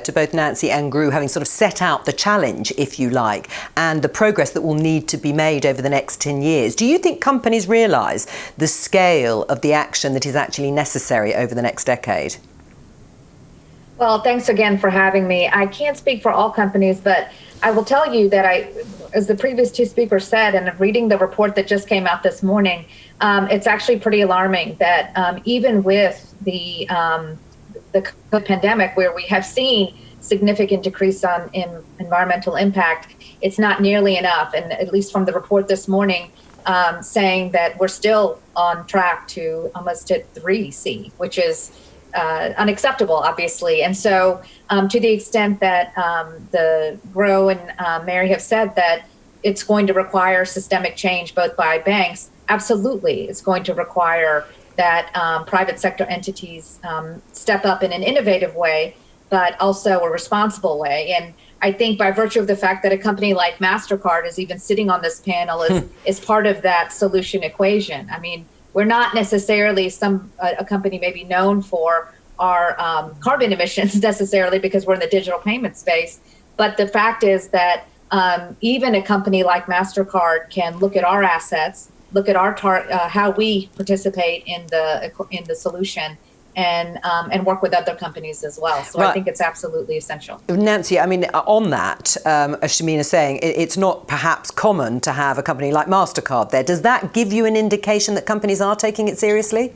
to both Nancy and Gru, having sort of set out the challenge, if you like, and the progress that will need to be made over the next 10 years. Do you think companies realise the scale of the action that is actually necessary over the next decade? Well, thanks again for having me. I can't speak for all companies, but I will tell you that as the previous two speakers said, and reading the report that just came out this morning, it's actually pretty alarming that even with the pandemic, where we have seen significant decrease in environmental impact, it's not nearly enough. And at least from the report this morning, saying that we're still on track to almost hit 3C, which is unacceptable, obviously. And so to the extent that the Gro and Mary have said that it's going to require systemic change, both by banks, absolutely, it's going to require that private sector entities step up in an innovative way, but also a responsible way. And I think by virtue of the fact that a company like MasterCard is even sitting on this panel is part of that solution equation. I mean, we're not necessarily a company maybe known for our carbon emissions necessarily because we're in the digital payment space. But the fact is that even a company like MasterCard can look at our assets, look at our how we participate in the solution, and work with other companies as well. So right. I think it's absolutely essential. Nancy, I mean, on that, as Shamina's saying, it's not perhaps common to have a company like MasterCard there. Does that give you an indication that companies are taking it seriously?